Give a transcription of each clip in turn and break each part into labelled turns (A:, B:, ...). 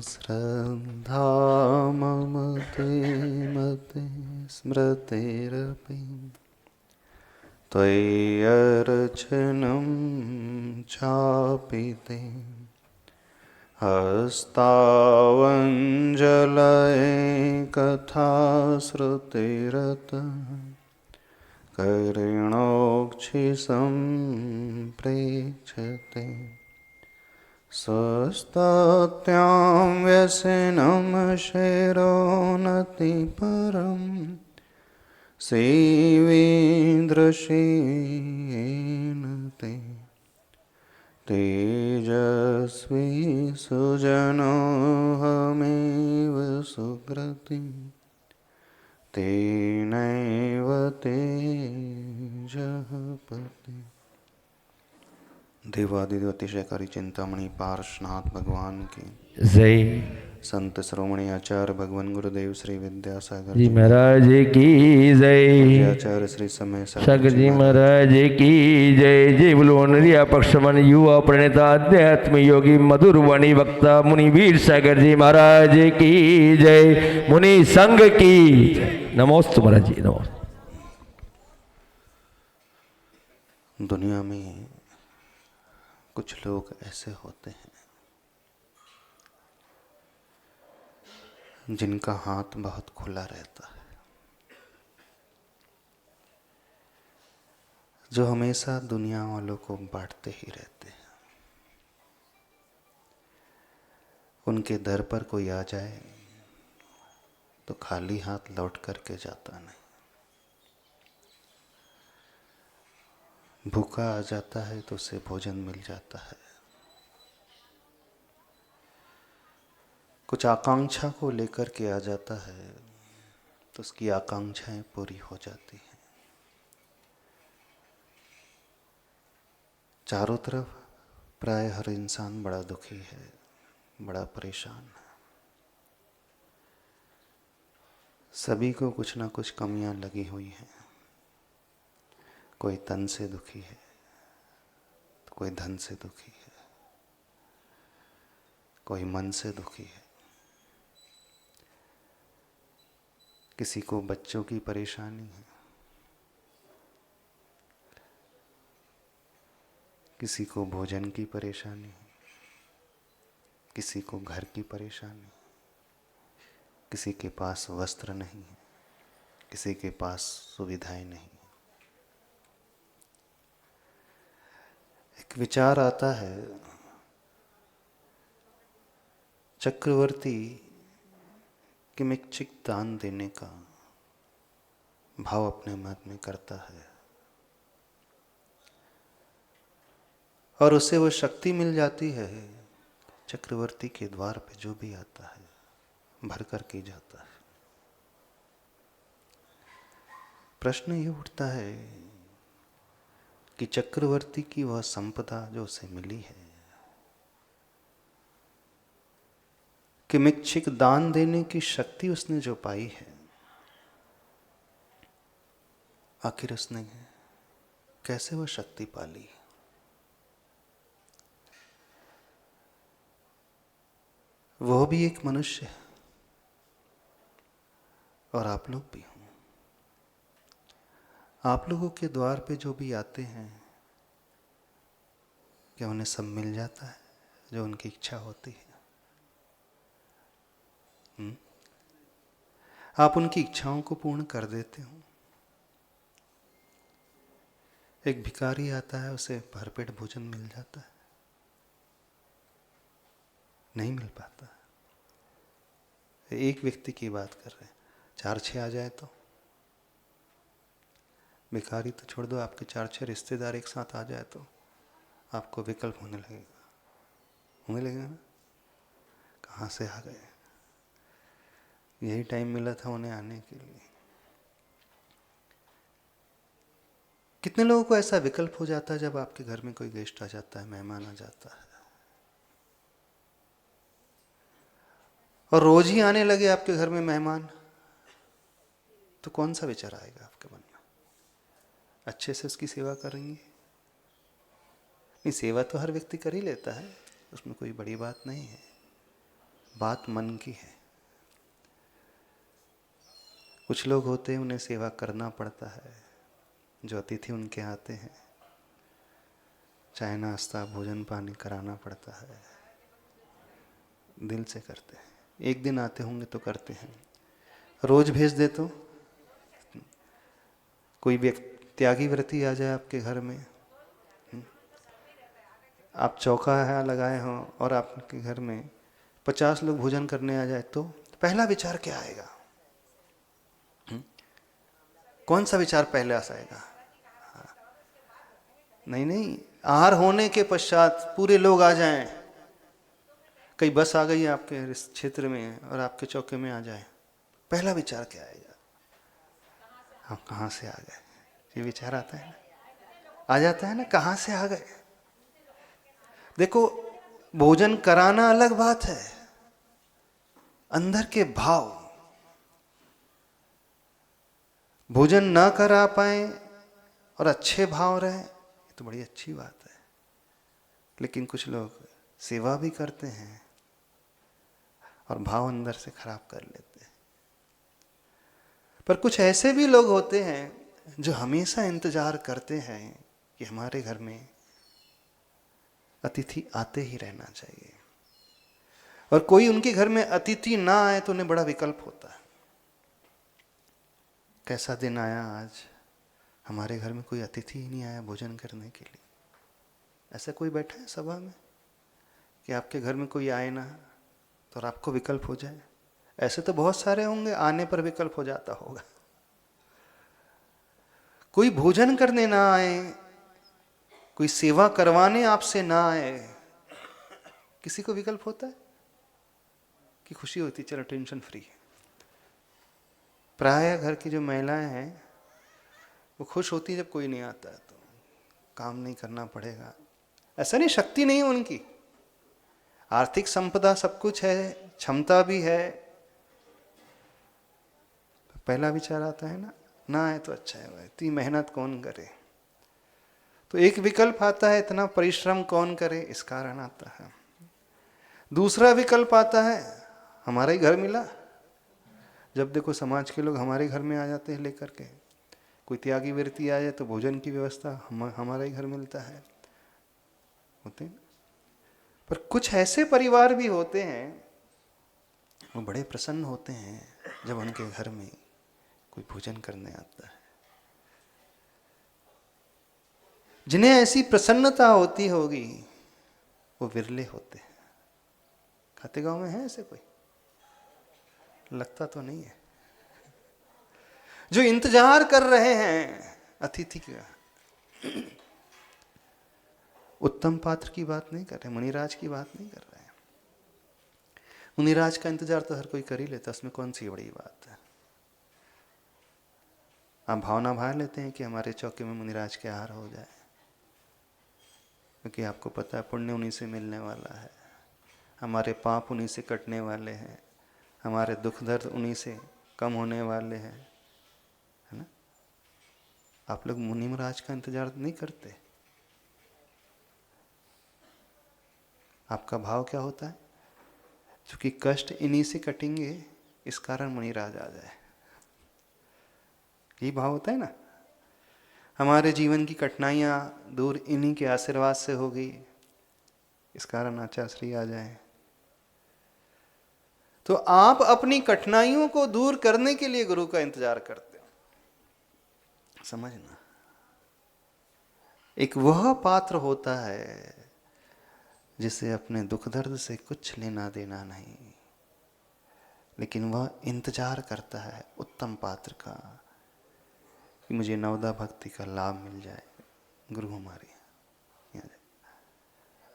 A: श्रद्धा मम ते मते स्मृतिरपि त्वय्यर्चनं चापि ते हस्तावञ्जलये श्रुतिरत कर्णोक्षिसम्प्रेक्षते स्वस्तात्यां व्यसनं शिरोनतिपरं सेवेन्द्रशेन ते तेजस्वी सुजनोऽहमेव सुकृति तेनैव तेजः पति। देवादिदेव अतिशयकारी चिंतामणि पार्श्वनाथ भगवान की
B: जय।
A: संत श्रोमणी आचार्य भगवान गुरुदेव श्री विद्यासागर
B: जी महाराज की जय।
A: आचार्य श्री समय
B: सागर जी महाराज की जय। जय बोलो नरिया पक्षमन युवा प्रणेता अध्यात्म योगी मधुर वाणी वक्ता मुनि वीर सागर जी महाराज की जय। मुनि संघ की जय। नमोस्तु महाराज जी नमोस्तु।
A: दुनिया में कुछ लोग ऐसे होते हैं जिनका हाथ बहुत खुला रहता है, जो हमेशा दुनिया वालों को बांटते ही रहते हैं। उनके दर पर कोई आ जाए तो खाली हाथ लौट करके जाता नहीं। भूखा आ जाता है तो उसे भोजन मिल जाता है। कुछ आकांक्षा को लेकर के आ जाता है तो उसकी आकांक्षाएं पूरी हो जाती हैं। चारों तरफ प्राय हर इंसान बड़ा दुखी है, बड़ा परेशान है। सभी को कुछ ना कुछ कमियां लगी हुई हैं। कोई तन से दुखी है तो कोई धन से दुखी है, कोई मन से दुखी है। किसी को बच्चों की परेशानी है, किसी को भोजन की परेशानी है, किसी को घर की परेशानी, किसी के पास वस्त्र नहीं है, किसी के पास सुविधाएं नहीं। एक विचार आता है, चक्रवर्ती किमिच्छिक दान देने का भाव अपने मन में करता है और उसे वो शक्ति मिल जाती है। चक्रवर्ती के द्वार पे जो भी आता है भर कर के जाता है। प्रश्न ये उठता है कि चक्रवर्ती की वह संपदा जो उसे मिली है, किमिच्छिक दान देने की शक्ति उसने जो पाई है, आखिर उसने कैसे वह शक्ति पाली? वह भी एक मनुष्य है और आप लोग भी हो। आप लोगों के द्वार पे जो भी आते हैं, क्या उन्हें सब मिल जाता है जो उनकी इच्छा होती है? आप उनकी इच्छाओं को पूर्ण कर देते हो। एक भिखारी आता है, उसे भरपेट भोजन मिल जाता है? नहीं मिल पाता। एक व्यक्ति की बात कर रहे हैं, 4-6 आ जाए तो? भिखारी तो छोड़ दो, आपके 4-6 रिश्तेदार एक साथ आ जाए तो आपको विकल्प होने लगेगा ना? कहाँ से आ गए? यही टाइम मिला था उन्हें आने के लिए। कितने लोगों को ऐसा विकल्प हो जाता है जब आपके घर में कोई गेस्ट आ जाता है, मेहमान आ जाता है, और रोज ही आने लगे आपके घर में मेहमान, तो कौन सा विचार आएगा आपके मन में? अच्छे से उसकी सेवा करेंगे? नहीं, सेवा तो हर व्यक्ति कर ही लेता है, उसमें कोई बड़ी बात नहीं है। बात मन की है। कुछ लोग होते हैं उन्हें सेवा करना पड़ता है, जो अतिथि उनके आते हैं चाय नाश्ता भोजन पानी कराना पड़ता है, दिल से करते हैं। एक दिन आते होंगे तो करते हैं, रोज भेज दे तो कोई व्यक्ति त्यागी व्रती आ जाए आपके घर में, आप चौका है लगाए हों और आपके घर में 50 लोग भोजन करने आ जाए तो पहला विचार क्या आएगा? कौन सा विचार पहले आएगा? नहीं नहीं, आहार होने के पश्चात पूरे लोग आ जाएं, कई बस आ गई आपके इस क्षेत्र में और आपके चौके में आ जाए, पहला विचार क्या आएगा? हम कहाँ से आ गए? ये विचार आता है ना, आ जाता है ना, कहाँ से आ गए? देखो, भोजन कराना अलग बात है, अंदर के भाव, भोजन ना करा पाए और अच्छे भाव रहे तो बड़ी अच्छी बात है। लेकिन कुछ लोग सेवा भी करते हैं और भाव अंदर से खराब कर लेते हैं। पर कुछ ऐसे भी लोग होते हैं जो हमेशा इंतजार करते हैं कि हमारे घर में अतिथि आते ही रहना चाहिए, और कोई उनके घर में अतिथि ना आए तो उन्हें बड़ा विकल्प होता है। कैसा दिन आया आज, हमारे घर में कोई अतिथि ही नहीं आया भोजन करने के लिए। ऐसा कोई बैठा है सभा में कि आपके घर में कोई आए ना तो आपको विकल्प हो जाए? ऐसे तो बहुत सारे होंगे, आने पर विकल्प हो जाता होगा। कोई भोजन करने ना आए, कोई सेवा करवाने आपसे ना आए, किसी को विकल्प होता है कि खुशी होती, चलो टेंशन फ्री है। प्राय घर की जो महिलाएं हैं वो खुश होती जब कोई नहीं आता है, तो काम नहीं करना पड़ेगा। ऐसा नहीं, शक्ति नहीं है उनकी, आर्थिक संपदा सब कुछ है, क्षमता भी है, पहला विचार आता है ना आए तो अच्छा है, इतनी मेहनत कौन करे। तो एक विकल्प आता है, इतना परिश्रम कौन करे, इस कारण आता है। दूसरा विकल्प आता है, हमारा ही घर मिला। जब देखो समाज के लोग हमारे घर में आ जाते हैं लेकर के, कोई त्यागी व्यक्ति आ जाए तो भोजन की व्यवस्था हमारा ही घर मिलता है, होते हैं। पर कुछ ऐसे परिवार भी होते हैं वो बड़े प्रसन्न होते हैं जब उनके घर में कोई भोजन करने आता है। जिन्हें ऐसी प्रसन्नता होती होगी वो विरले होते हैं। खाते गांव में है ऐसे कोई? लगता तो नहीं है। जो इंतजार कर रहे हैं अतिथि का, उत्तम पात्र की बात नहीं कर रहे, मुनिराज की बात नहीं कर रहे हैं। मुनिराज का इंतजार तो हर कोई कर ही लेता, उसमें कौन सी बड़ी बात है। आप भावना भार लेते हैं कि हमारे चौके में मुनिराज के आहार हो जाए, क्योंकि आपको पता है पुण्य उन्हीं से मिलने वाला है, हमारे पाप उन्हीं से कटने वाले हैं, हमारे दुख दर्द उन्हीं से कम होने वाले हैं, है ना। आप लोग मुनि महाराज का इंतजार नहीं करते। आपका भाव क्या होता है? क्योंकि कष्ट इन्हीं से कटेंगे, इस कारण मुनिराज आ जाए, यही भाव होता है ना। हमारे जीवन की कठिनाइयां दूर इन्हीं के आशीर्वाद से होगी, इस कारण आचार्य श्री आ जाए। तो आप अपनी कठिनाइयों को दूर करने के लिए गुरु का इंतजार करते हो, समझना। एक वह पात्र होता है जिसे अपने दुख दर्द से कुछ लेना देना नहीं, लेकिन वह इंतजार करता है उत्तम पात्र का कि मुझे नवदा भक्ति का लाभ मिल जाए, गुरु हमारे यहाँ।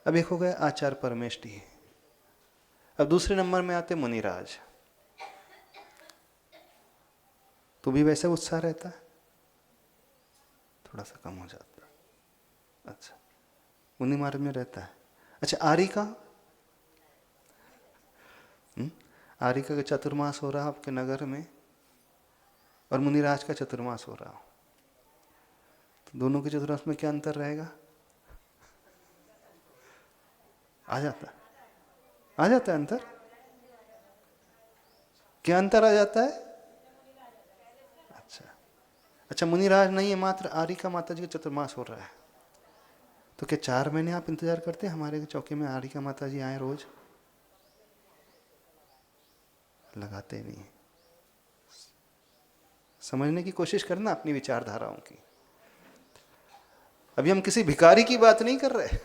A: अब एक हो गया आचार्य परमेष्ठी, अब दूसरे नंबर में आते मुनिराज। तो भी वैसे उत्साह रहता है, थोड़ा सा कम हो जाता। अच्छा, मुनि मार्ग में रहता है। अच्छा, आर्य का, आर्य का चतुर्मास हो रहा आपके नगर में और मुनिराज का चतुर्मास हो रहा हो, तो दोनों के चतुर्मास में क्या अंतर रहेगा? आ जाता है अंतर। क्या अंतर आ जाता है? अच्छा अच्छा, मुनिराज नहीं है, मात्र आरिका माता जी का चतुर्मास हो रहा है। तो क्या 4 महीने आप इंतजार करते हैं हमारे चौके में आरिका माता जी आए रोज? लगाते नहीं। समझने की कोशिश करना अपनी विचारधाराओं की। अभी हम किसी भिखारी की बात नहीं कर रहे,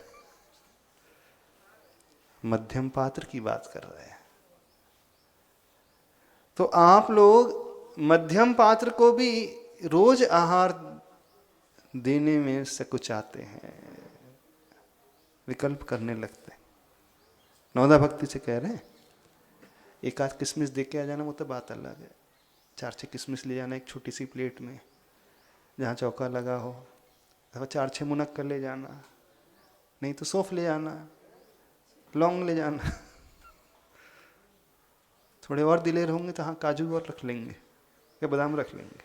A: मध्यम पात्र की बात कर रहे हैं। तो आप लोग मध्यम पात्र को भी रोज आहार देने में सकुचाते हैं, विकल्प करने लगते हैं। नवदा भक्ति से कह रहे हैं, एक आध किशमिश दे के आ जाना वो तो बात अलग है। 4-6 किशमिश ले जाना एक छोटी सी प्लेट में जहाँ चौका लगा हो, अथवा 4-6 मुनक्कर ले जाना, नहीं तो सौंफ ले जाना, लौंग ले जाना। थोड़े और दिलेर होंगे तो हाँ काजू और रख लेंगे या बादाम रख लेंगे,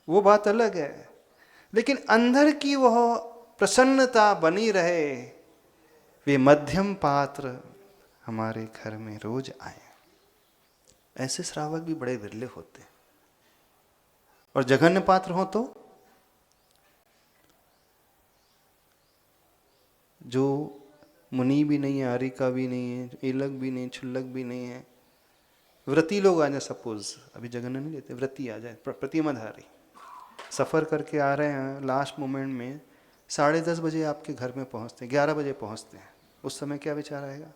A: वो बात अलग है। लेकिन अंदर की वह प्रसन्नता बनी रहे, वे मध्यम पात्र हमारे घर में रोज आए। ऐसे श्रावक भी बड़े विरले होते हैं। और जघन्य पात्र हो तो जो मुनि भी नहीं है, आरिका भी नहीं है, एलक भी नहीं, छुल्लक भी नहीं है, व्रती लोग आ जाए, सपोज अभी जघन्य नहीं लेते, व्रती आ जाए, प्रतिमाधारी सफ़र करके आ रहे हैं, लास्ट मोमेंट में 10:30 बजे आपके घर में पहुंचते हैं, 11 बजे पहुंचते हैं, उस समय क्या विचार आएगा?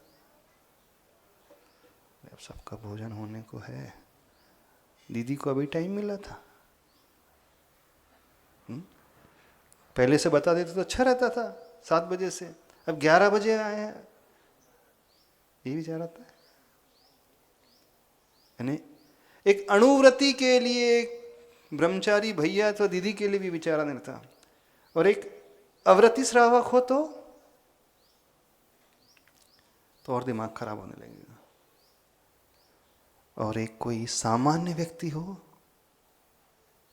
A: अब सबका भोजन होने को है, दीदी को अभी टाइम मिला था, पहले से बता देते तो अच्छा रहता था, 7 बजे से, अब 11 बजे आए हैं, ये विचार आता है। यानी एक अणुव्रती के लिए, ब्रह्मचारी भैया तो दीदी के लिए भी विचारा नहीं था, और एक अव्रती श्रावक हो तो और दिमाग खराब होने लगेगा। और एक कोई सामान्य व्यक्ति हो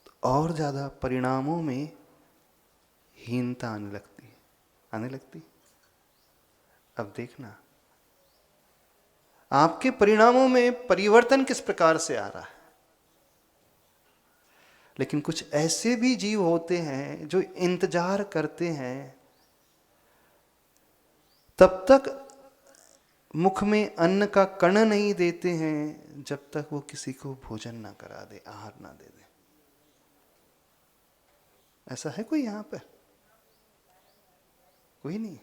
A: तो और ज्यादा परिणामों में हीनता आने लगती। अब देखना आपके परिणामों में परिवर्तन किस प्रकार से आ रहा है। लेकिन कुछ ऐसे भी जीव होते हैं जो इंतजार करते हैं, तब तक मुख में अन्न का कण नहीं देते हैं जब तक वो किसी को भोजन ना करा दे, आहार ना दे दे। ऐसा है कोई यहां पर? कोई नहीं।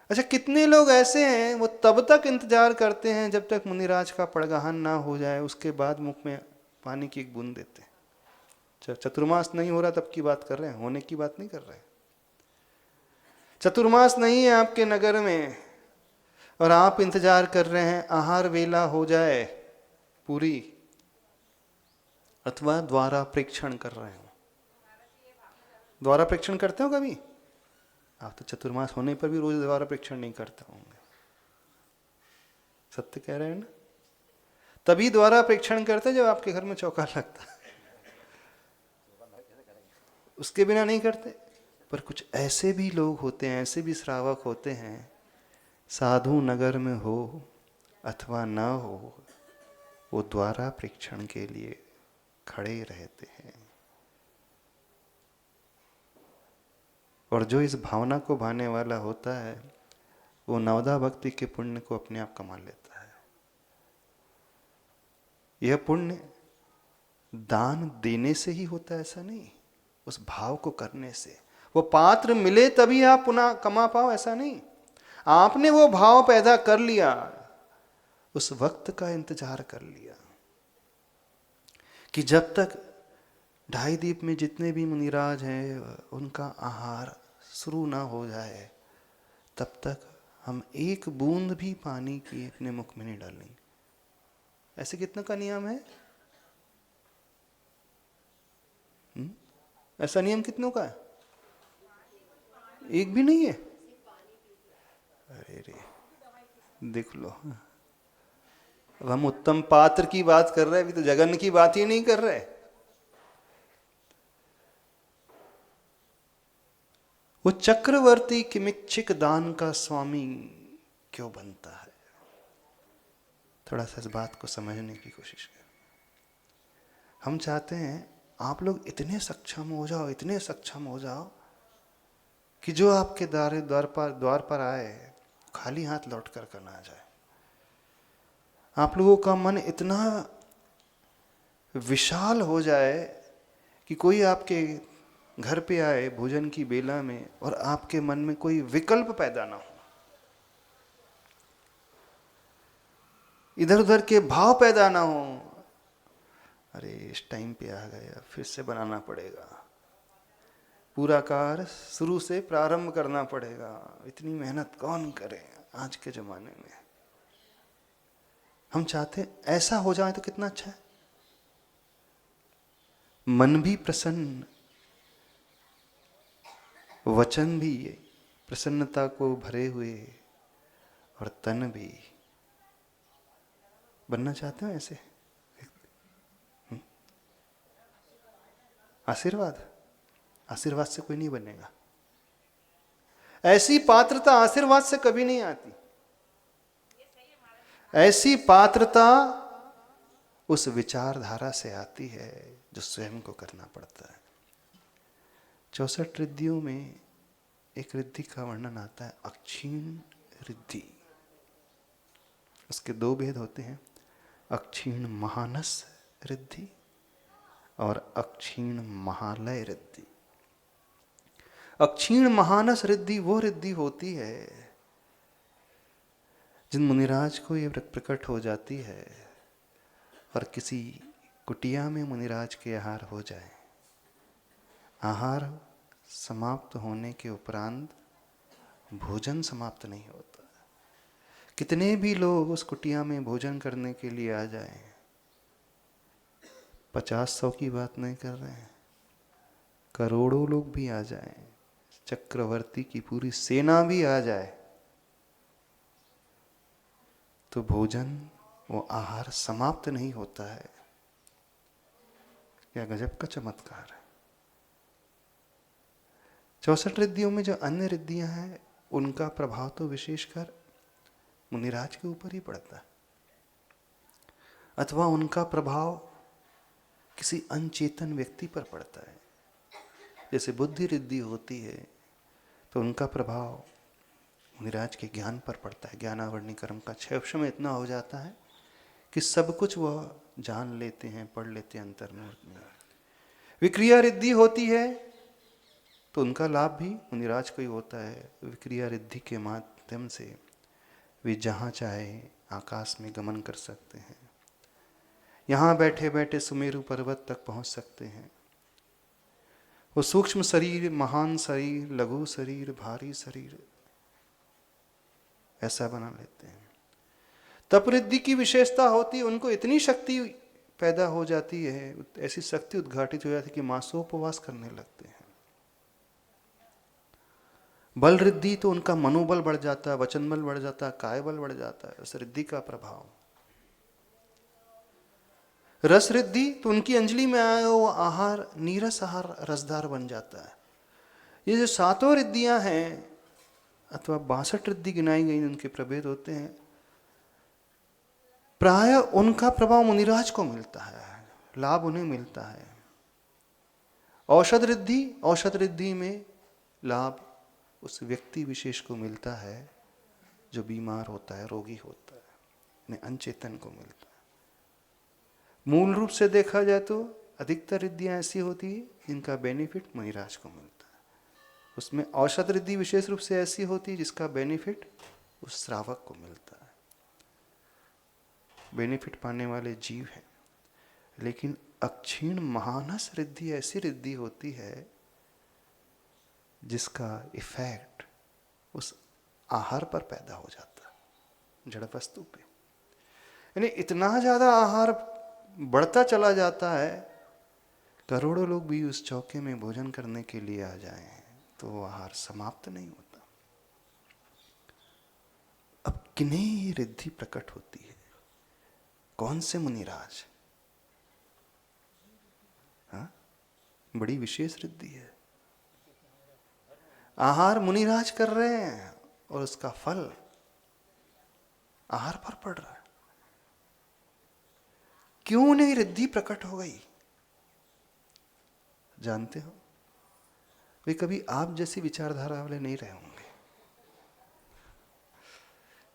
A: अच्छा, कितने लोग ऐसे हैं वो तब तक इंतजार करते हैं जब तक मुनिराज का पड़गाहन ना हो जाए, उसके बाद मुख में पानी की एक बूंद देते हैं। चतुर्मास नहीं हो रहा तब की बात कर रहे हैं, होने की बात नहीं कर रहे हैं। चतुर्मास नहीं है आपके नगर में और आप इंतजार कर रहे हैं आहार वेला हो जाए पूरी, अथवा द्वारा प्रेक्षण कर रहे हो। द्वारा प्रेक्षण करते हो कभी? आप तो चतुर्मास होने पर भी रोज द्वारा प्रेक्षण नहीं करते होंगे, सत्य कह रहे हैं ना? तभी द्वारा प्रेक्षण करते जब आपके घर में चौका लगता, उसके बिना नहीं करते। पर कुछ ऐसे भी लोग होते हैं, ऐसे भी श्रावक होते हैं, साधु नगर में हो अथवा न हो, वो द्वारा प्रेक्षण के लिए खड़े रहते हैं। और जो इस भावना को भाने वाला होता है वो नवदा भक्ति के पुण्य को अपने आप कमा लेता है। यह पुण्य दान देने से ही होता है ऐसा नहीं, उस भाव को करने से। वो पात्र मिले तभी आप पुनः कमा पाओ ऐसा नहीं, आपने वो भाव पैदा कर लिया, उस वक्त का इंतजार कर लिया कि जब तक 2.5 दीप में जितने भी मुनिराज हैं उनका आहार शुरू ना हो जाए तब तक हम एक बूंद भी पानी की अपने मुख में नहीं डालेंगे। ऐसे कितने का नियम है? ऐसा नियम कितनों का है? एक भी नहीं है। अरे रे, देख लो, अब हम उत्तम पात्र की बात कर रहे हैं, अभी तो जगन की बात ही नहीं कर रहे। वो चक्रवर्ती किमिच्छिक दान का स्वामी क्यों बनता है? थोड़ा सा इस बात को समझने की कोशिश करें। हम चाहते हैं आप लोग इतने सक्षम हो जाओ, इतने सक्षम हो जाओ कि जो आपके द्वार पर आए खाली हाथ लौट कर ना जाए। आप लोगों का मन इतना विशाल हो जाए कि कोई आपके घर पे आए भोजन की बेला में और आपके मन में कोई विकल्प पैदा ना हो, इधर उधर के भाव पैदा ना हो। अरे इस टाइम पे आ गए, अब फिर से बनाना पड़ेगा, पूरा कार्य शुरू से प्रारंभ करना पड़ेगा, इतनी मेहनत कौन करे आज के जमाने में। हम चाहते ऐसा हो जाए तो कितना अच्छा है। मन भी प्रसन्न, वचन भी प्रसन्नता को भरे हुए और तन भी। बनना चाहते हो ऐसे? आशीर्वाद, आशीर्वाद से कोई नहीं बनेगा। ऐसी पात्रता आशीर्वाद से कभी नहीं आती। ऐसी पात्रता उस विचारधारा से आती है जो स्वयं को करना पड़ता है। 64 रिद्धियों में एक रिद्धि का वर्णन आता है, अक्षीण रिद्धि। उसके दो भेद होते हैं, अक्षीण महानस रिद्धि और अक्षीण महालय रिद्धि। अक्षीण महानस रिद्धि वो रिद्धि होती है जिन मुनिराज को ये प्रकट हो जाती है और किसी कुटिया में मुनिराज के आहार हो जाए। आहार समाप्त होने के उपरांत भोजन समाप्त नहीं होता। कितने भी लोग उस कुटिया में भोजन करने के लिए आ जाएं, 50-100 की बात नहीं कर रहे हैं, करोड़ों लोग भी आ जाएं, चक्रवर्ती की पूरी सेना भी आ जाए, तो भोजन वो आहार समाप्त नहीं होता है। क्या गजब का चमत्कार है। 64 रिद्धियों में जो अन्य रिद्धियां हैं उनका प्रभाव तो विशेषकर मुनिराज के ऊपर ही पड़ता है, अथवा उनका प्रभाव किसी अनचेतन व्यक्ति पर पड़ता है। जैसे बुद्धि रिद्धि होती है तो उनका प्रभाव मुनिराज के ज्ञान पर पड़ता है। ज्ञानावरणी कर्म का 6 में इतना हो जाता है कि सब कुछ वह जान लेते हैं, पढ़ लेते हैं अंतर्मुहूर्त में। विक्रिया रिद्धि होती है तो उनका लाभ भी मुनिराज को ही होता है। विक्रिया रिद्धि के माध्यम से वे जहाँ चाहे आकाश में गमन कर सकते हैं, यहाँ बैठे बैठे सुमेरु पर्वत तक पहुँच सकते हैं। वो सूक्ष्म शरीर, महान शरीर, लघु शरीर, भारी शरीर ऐसा बना लेते हैं। तप रिद्धि की विशेषता होती है, उनको इतनी शक्ति पैदा हो जाती है, ऐसी शक्ति उद्घाटित हो जाती है कि मासोपवास करने लगते हैं। बल रिद्धि तो उनका मनोबल बढ़ जाता है, वचन बल बढ़ जाता है, काय बल बढ़ जाता है, उस रिद्धि का प्रभाव। रस रिद्धि तो उनकी अंजलि में आया वो आहार नीरस आहार रसदार बन जाता है। ये जो 7 रिद्धियां हैं अथवा 62 रिद्धि गिनाई गई, उनके प्रभेद होते हैं, प्राय उनका प्रभाव मुनिराज को मिलता है, लाभ उन्हें मिलता है। औषध रिद्धि में लाभ उस व्यक्ति विशेष को मिलता है जो बीमार होता है, रोगी होता है, उन्हें अनचेतन को मिलता है। मूल रूप से देखा जाए तो अधिकतर रिद्धियां ऐसी होती है जिनका बेनिफिट मुनिराज को मिलता है। उसमें औषध रिद्धि विशेष रूप से ऐसी होती है जिसका बेनिफिट उस श्रावक को मिलता है। बेनिफिट पाने वाले जीव हैं। लेकिन अक्षीण महानस रिद्धि ऐसी रिद्धि होती है जिसका इफेक्ट उस आहार पर पैदा हो जाता है, जड़ वस्तु पे। यानी इतना ज्यादा आहार बढ़ता चला जाता है, करोड़ों लोग भी उस चौके में भोजन करने के लिए आ जाएं तो वो आहार समाप्त नहीं होता। अब किन्हीं रिद्धि प्रकट होती है, कौन से मुनिराज? हाँ, बड़ी विशेष रिद्धि है। आहार मुनिराज कर रहे हैं और उसका फल आहार पर पड़ रहा है। क्यों नहीं रिद्धि प्रकट हो गई? जानते हो, वे कभी आप जैसी विचारधारा वाले नहीं रहे होंगे,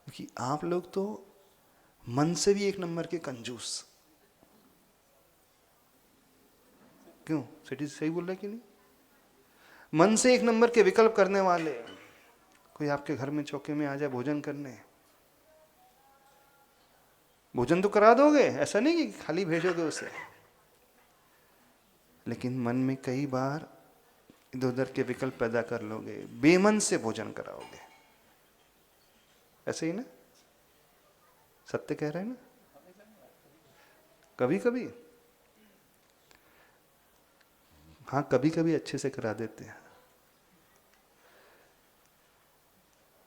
A: क्योंकि आप लोग तो मन से भी एक नंबर के कंजूस। क्यों सेठी सही बोल रहे कि नहीं? मन से एक नंबर के विकल्प करने वाले। कोई आपके घर में चौके में आ जाए भोजन करने, भोजन तो करा दोगे, ऐसा नहीं कि खाली भेजोगे उसे, लेकिन मन में कई बार इधर उधर के विकल्प पैदा कर लोगे, बेमन से भोजन कराओगे। ऐसे ही ना? सत्य कह रहे हैं ना? कभी कभी, हाँ कभी कभी अच्छे से करा देते हैं।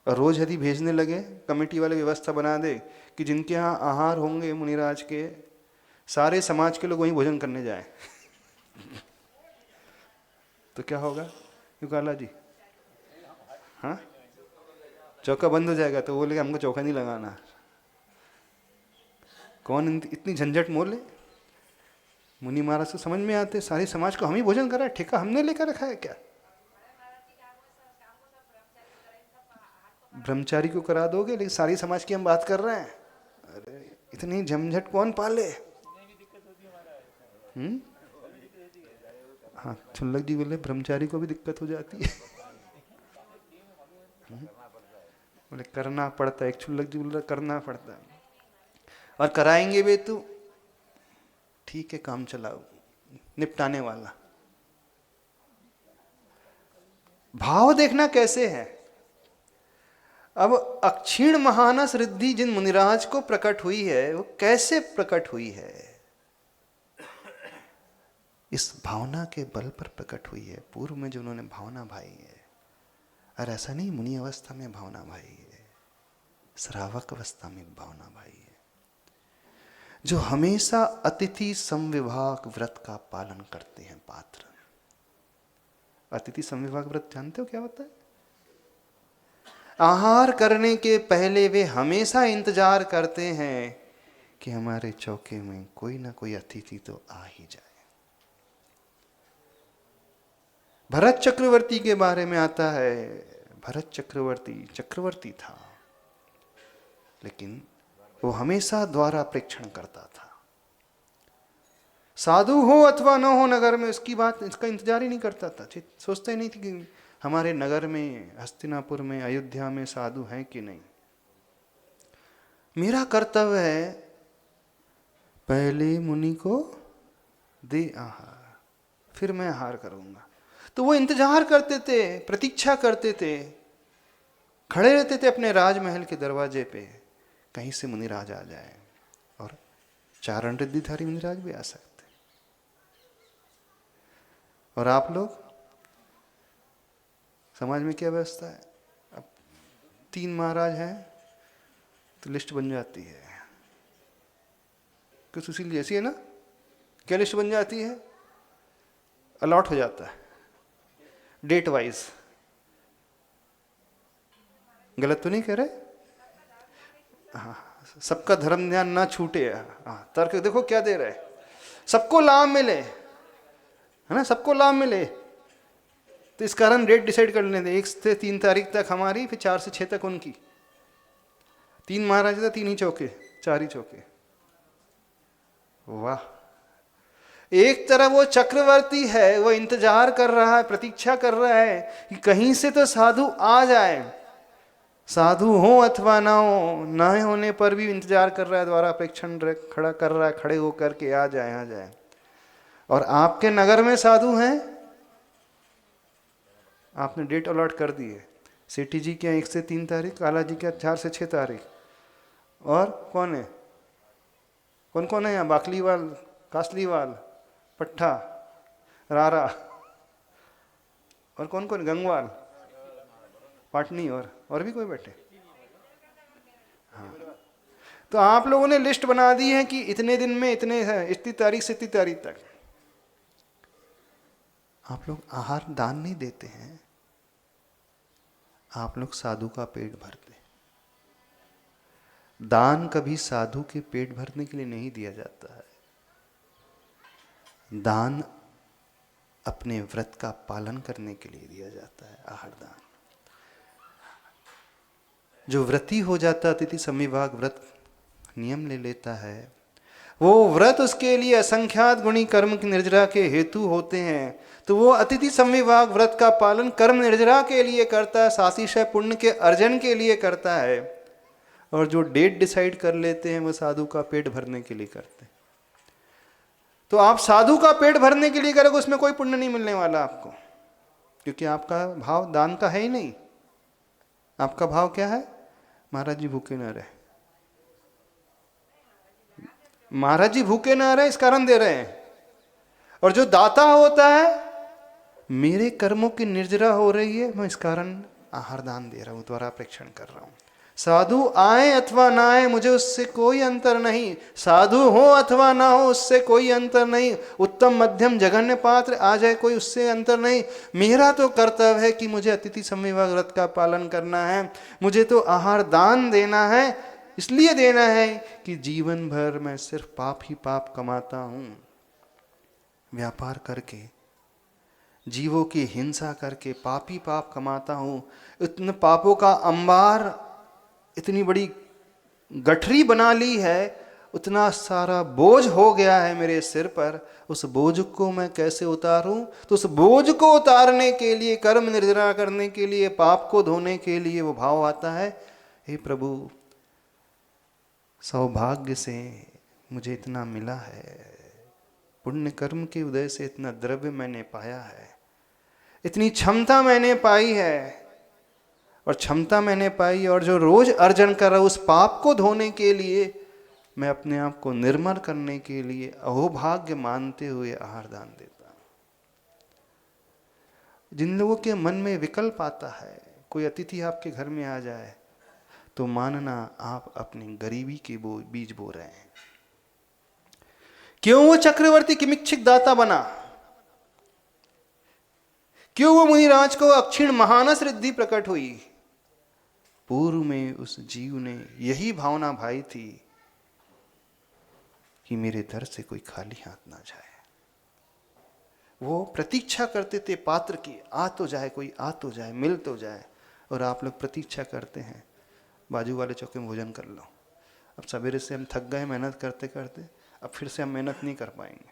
A: और रोज यदि भेजने लगे, कमेटी वाले व्यवस्था बना दे कि जिनके यहाँ आहार होंगे मुनिराज के, सारे समाज के लोग वहीं भोजन करने जाए तो क्या होगा? क्यों काला जी? हाँ, चौका बंद हो जाएगा। तो बोलेगा हमको चौका नहीं लगाना। कौन इतनी झंझट मोल है? मुनि महाराज से समझ में आते, सारे समाज को हम ही भोजन करा है, ठेका हमने लेकर रखा है क्या? ब्रह्मचारी को करा दोगे, लेकिन सारी समाज की हम बात कर रहे हैं। अरे इतनी झंझट कौन पाले? हाँ, छुल्लक जी बोले ब्रह्मचारी को भी दिक्कत हो जाती है। बोले करना पड़ता है। एक छुल्लक जी बोल रहा करना पड़ता है। और कराएंगे वे तो ठीक है, काम चलाओ, निपटाने वाला। भाव देखना कैसे है। अब अक्षीण महानस रिद्धि जिन मुनिराज को प्रकट हुई है, वो कैसे प्रकट हुई है? इस भावना के बल पर प्रकट हुई है। पूर्व में जो उन्होंने भावना भाई है, और ऐसा नहीं मुनि अवस्था में भावना भाई है, श्रावक अवस्था में भावना भाई है, जो हमेशा अतिथि समविभाग व्रत का पालन करते हैं पात्र। अतिथि समविभाग व्रत जानते हो क्या होता है? आहार करने के पहले वे हमेशा इंतजार करते हैं कि हमारे चौके में कोई ना कोई अतिथि तो आ ही जाए। भरत चक्रवर्ती के बारे में आता है, भरत चक्रवर्ती था, लेकिन वो हमेशा द्वारा प्रेक्षण करता था। साधु हो अथवा न हो नगर में, उसकी बात, इसका इंतजार ही नहीं करता था। सोचता ही नहीं थी कि हमारे नगर में, हस्तिनापुर में, अयोध्या में साधु हैं कि नहीं। मेरा कर्तव्य है पहले मुनि को दे आहार, फिर मैं आहार करूंगा। तो वो इंतजार करते थे, प्रतीक्षा करते थे, खड़े रहते थे अपने राजमहल के दरवाजे पे, कहीं से मुनिराज आ जाए। और चारण रिद्धिधारी मुनिराज भी आ सकते। और आप लोग, समाज में क्या व्यवस्था है? अब 3 महाराज हैं तो लिस्ट बन जाती है। कुछ सुशील ऐसी है ना? क्या लिस्ट बन जाती है? अलॉट हो जाता है डेट वाइज। गलत तो नहीं कह रहे? हाँ, सबका धर्म ध्यान ना छूटे। हाँ, तर्क देखो क्या दे रहे हैं, सबको लाभ मिले, है ना, सबको लाभ मिले। तो इस कारण डेट डिसाइड कर लेते, 1 से 3 तारीख तक हमारी, फिर 4 से 6 तक उनकी। 3 महाराज था, 3 ही चौके, 4 ही चौके। वाह! एक तरफ वो चक्रवर्ती है, वो इंतजार कर रहा है, प्रतीक्षा कर रहा है कि कहीं से तो साधु आ जाए। साधु हो अथवा ना हो, ना होने पर भी इंतजार कर रहा है, द्वारा प्रेक्षण खड़ा कर रहा है, खड़े होकर के आ जाए, आ जाए। और आपके नगर में साधु हैं, आपने डेट अलॉट कर दी है। सेठी जी क्या 1 से 3 तारीख, काला जी क्या 4 से 6 तारीख। और कौन है, कौन कौन है यहाँ? बाकलीवाल, कासलीवाल, पट्ठा, रारा, और कौन कौन? गंगवाल, पाटनी, और भी कोई बैठे? हाँ, तो आप लोगों ने लिस्ट बना दी है कि इतने दिन में इतने है, इतनी तारीख से इतनी तारीख तक। आप लोग आहार दान नहीं देते हैं, आप लोग साधु का पेट भरते। दान कभी साधु के पेट भरने के लिए नहीं दिया जाता है, दान अपने व्रत का पालन करने के लिए दिया जाता है, आहार दान। जो व्रती हो जाता, अतिथि संविभाग व्रत नियम ले लेता है, वो व्रत उसके लिए असंख्यात गुणी कर्म की निर्जरा के हेतु होते हैं, तो वो अतिथि संविभाग व्रत का पालन कर्म निर्जरा के लिए करता है, सातिशय पुण्य के अर्जन के लिए करता है। और जो डेट डिसाइड कर लेते हैं वो साधु का पेट भरने के लिए करते हैं। तो आप साधु का पेट भरने के लिए करोगे, उसमें कोई पुण्य नहीं मिलने वाला आपको, क्योंकि आपका भाव दान का है ही नहीं। आपका भाव क्या है? महाराज जी भूखे ना रहे, महाराज जी भूखे ना रहे इस कारण दे रहे हैं। और जो दाता होता है, मेरे कर्मों की निर्जरा हो रही है, मैं इस कारण आहार दान दे रहा हूं, द्वारा प्रेक्षण कर रहा हूं। साधु आए अथवा ना आए मुझे उससे कोई अंतर नहीं, साधु हो अथवा ना हो उससे कोई अंतर नहीं, उत्तम मध्यम जघन्य पात्र आ जाए कोई, उससे अंतर नहीं। मेरा तो कर्तव्य है कि मुझे अतिथि संविभाग व्रत का पालन करना है, मुझे तो आहार दान देना है। इसलिए देना है कि जीवन भर मैं सिर्फ पाप ही पाप कमाता हूं, व्यापार करके, जीवों की हिंसा करके पाप ही पाप कमाता हूं। इतने पापों का अंबार, इतनी बड़ी गठरी बना ली है, उतना सारा बोझ हो गया है मेरे सिर पर, उस बोझ को मैं कैसे उतारूं? तो उस बोझ को उतारने के लिए, कर्म निर्जरा करने के लिए, पाप को धोने के लिए वो भाव आता है, हे प्रभु सौभाग्य से मुझे इतना मिला है, पुण्य कर्म के उदय से इतना द्रव्य मैंने पाया है, इतनी क्षमता मैंने पाई है, और क्षमता मैंने पाई, और जो रोज अर्जन कर रहा हूं उस पाप को धोने के लिए, मैं अपने आप को निर्मल करने के लिए अहोभाग्य मानते हुए आहार दान देता हूं। जिन लोगों के मन में विकल्प आता है, कोई अतिथि आपके घर में आ जाए तो मानना आप अपनी गरीबी के बीज बो रहे हैं। क्यों वो चक्रवर्ती किमिच्छिक दाता बना? क्यों वो मुनिराज को अक्षीण महानस रिद्धि प्रकट हुई? पूर्व में उस जीव ने यही भावना भाई थी कि मेरे दर से कोई खाली हाथ ना जाए। वो प्रतीक्षा करते थे पात्र की, आ तो जाए, कोई आ तो जाए, मिल तो जाए। और आप लोग प्रतीक्षा करते हैं, बाजू वाले चौके में भोजन कर लो, अब सवेरे से हम थक गए मेहनत करते करते, अब फिर से हम मेहनत नहीं कर पाएंगे,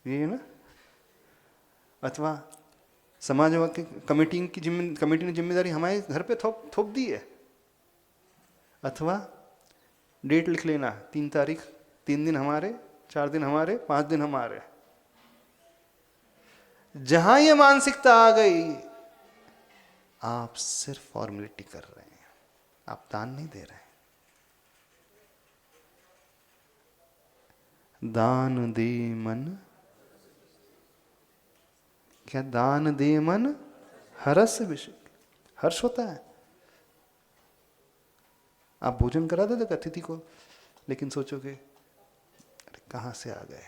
A: ये ना। अथवा समाज की कमेटी ने जिम्मेदारी हमारे घर पे थोप दी है। अथवा डेट लिख लेना, 3 तारीख, 3 दिन हमारे, 4 दिन हमारे, 5 दिन हमारे। जहां ये मानसिकता आ गई, आप सिर्फ फॉर्मेलिटी कर रहे हैं, आप दान नहीं दे रहे हैं। दान दे मन, क्या दान दे मन हर्ष विषय, हर्ष होता है। आप भोजन करा दो अतिथि को, लेकिन सोचोगे अरे कहाँ से आ गए।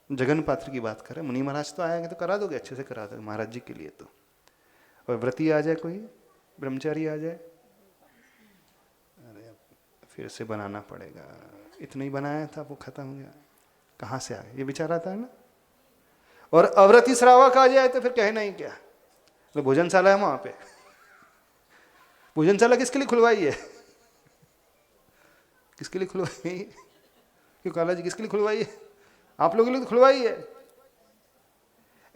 A: जगन पात्र की बात करें, मुनि महाराज तो आएंगे तो करा दोगे, अच्छे से करा दोगे महाराज जी के लिए तो। और व्रती आ जाए, कोई ब्रह्मचारी आ जाए, अरे फिर से बनाना पड़ेगा, इतना ही बनाया था वो खत्म हो गया, कहाँ से आ गए, ये विचार आता है ना। और अव्रती श्रावक आ जाए तो फिर कहना ही क्या। तो भोजनशाला है वहां पे, भोजनशाला किसके लिए खुलवाई है? किसके लिए खुलवाई है? क्यों काला जी किसके लिए खुलवाई है? आप लोगों के लिए तो खुलवाई है।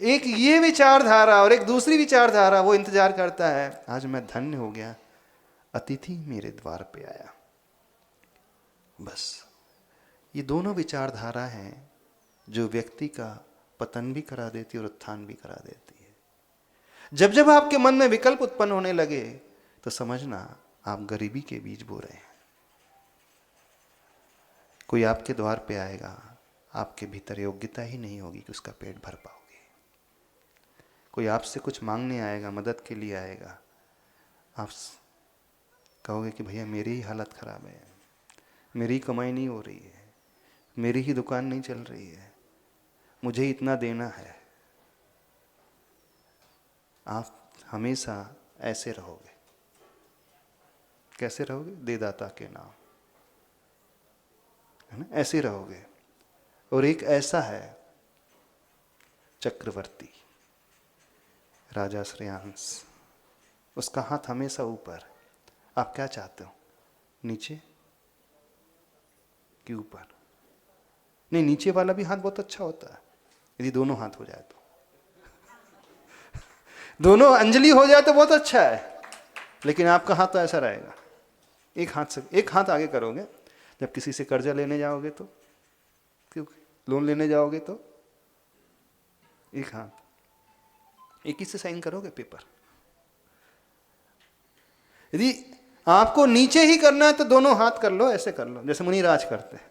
A: एक ये विचारधारा और एक दूसरी विचारधारा, वो इंतजार करता है, आज मैं धन्य हो गया, अतिथि मेरे द्वार पे आया। बस ये दोनों विचारधारा हैं जो व्यक्ति का पतन भी करा देती है और उत्थान भी करा देती है। जब जब आपके मन में विकल्प उत्पन्न होने लगे तो समझना आप गरीबी के बीज बो रहे हैं। कोई आपके द्वार पे आएगा, आपके भीतर योग्यता ही नहीं होगी कि उसका पेट भर पाओगे। कोई आपसे कुछ मांगने आएगा, मदद के लिए आएगा, आप कहोगे कि भैया मेरी ही हालत खराब है, मेरी कमाई नहीं हो रही है, मेरी ही दुकान नहीं चल रही है, मुझे इतना देना है। आप हमेशा ऐसे रहोगे। कैसे रहोगे? देदाता के नाम, है ना, ऐसे रहोगे। और एक ऐसा है चक्रवर्ती, राजा श्रेयांश, उसका हाथ हमेशा ऊपर। आप क्या चाहते हो, नीचे कि ऊपर? नहीं, नीचे वाला भी हाथ बहुत अच्छा होता है यदि दोनों हाथ हो जाए तो। दोनों अंजलि हो जाए तो बहुत अच्छा है, लेकिन आपका हाथ तो ऐसा रहेगा, एक हाथ से, एक हाथ आगे करोगे जब किसी से कर्जा लेने जाओगे तो, क्योंकि लोन लेने जाओगे तो एक हाथ, एक ही से साइन करोगे पेपर। यदि आपको नीचे ही करना है तो दोनों हाथ कर लो, ऐसे कर लो जैसे मुनिराज करते हैं।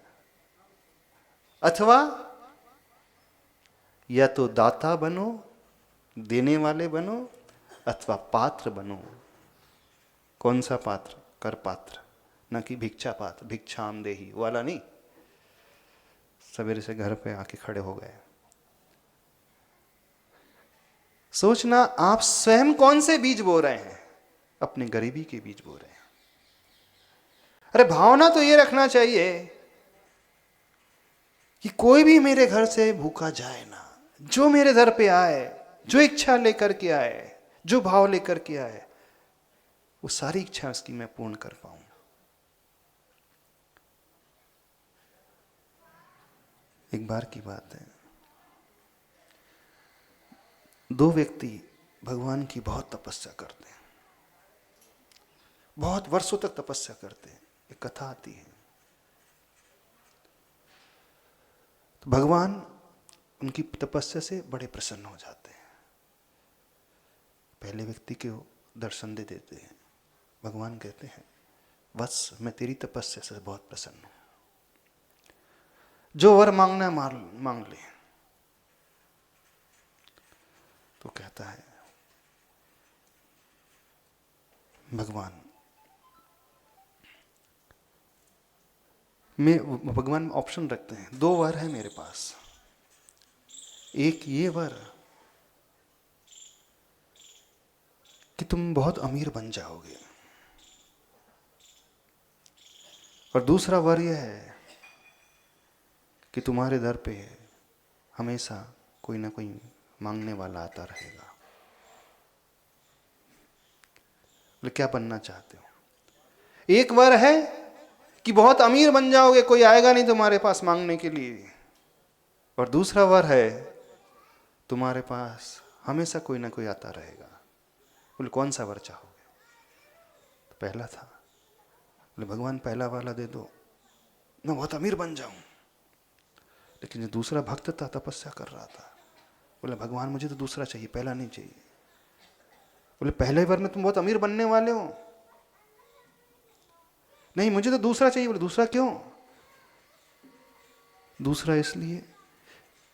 A: अथवा या तो दाता बनो, देने वाले बनो, अथवा पात्र बनो। कौन सा पात्र? कर पात्र, न कि भिक्षा पात्र, भिक्षाम देही वाला नहीं। सवेरे से घर पे आके खड़े हो गए। सोचना आप स्वयं कौन से बीज बो रहे हैं? अपने गरीबी के बीज बो रहे हैं। अरे भावना तो ये रखना चाहिए कि कोई भी मेरे घर से भूखा जाए ना, जो मेरे दर पे आए, जो इच्छा लेकर के आए, जो भाव लेकर के आए, वो सारी इच्छा उसकी मैं पूर्ण कर पाऊं। एक बार की बात है, दो व्यक्ति भगवान की बहुत तपस्या करते हैं, बहुत वर्षों तक तपस्या करते हैं। एक कथा आती है, तो भगवान उनकी तपस्या से बड़े प्रसन्न हो जाते हैं। पहले व्यक्ति को दर्शन दे देते हैं। भगवान कहते हैं, वत्स मैं तेरी तपस्या से बहुत प्रसन्न हूं, जो वर मांगना है मांग ले। तो कहता है भगवान, भगवान ऑप्शन रखते हैं, दो वर है मेरे पास। एक ये वर कि तुम बहुत अमीर बन जाओगे, और दूसरा वर यह है कि तुम्हारे दर पे हमेशा कोई ना कोई मांगने वाला आता रहेगा। बोले क्या बनना चाहते हो? एक वर है कि बहुत अमीर बन जाओगे, कोई आएगा नहीं तुम्हारे पास मांगने के लिए, और दूसरा वर है तुम्हारे पास हमेशा कोई ना कोई आता रहेगा। बोले कौन सा वर चाहोगे? तो पहला था। बोले भगवान पहला वाला दे दो, मैं बहुत अमीर बन जाऊं। लेकिन जो दूसरा भक्त था, तपस्या कर रहा था, बोले भगवान मुझे तो दूसरा चाहिए, पहला नहीं चाहिए। बोले पहले वर में तुम बहुत अमीर बनने वाले हो। नहीं मुझे तो दूसरा चाहिए। बोले दूसरा क्यों? दूसरा इसलिए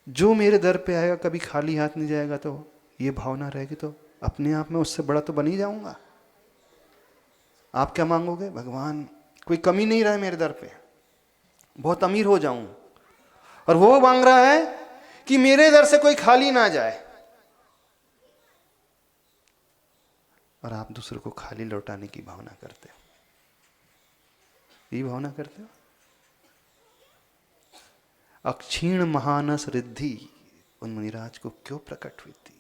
A: जो मेरे दर पे आएगा कभी खाली हाथ नहीं जाएगा, तो ये भावना रहेगी तो अपने आप में उससे बड़ा तो बन ही जाऊंगा। आप क्या मांगोगे? भगवान कोई कमी नहीं रहे मेरे दर पे, बहुत अमीर हो जाऊं। और वो मांग रहा है कि मेरे दर से कोई खाली ना जाए, और आप दूसरे को खाली लौटाने की भावना करते हो। यही भावना करते हो। अक्षीण महानस रिद्धि उन मुनिराज को क्यों प्रकट हुई थी?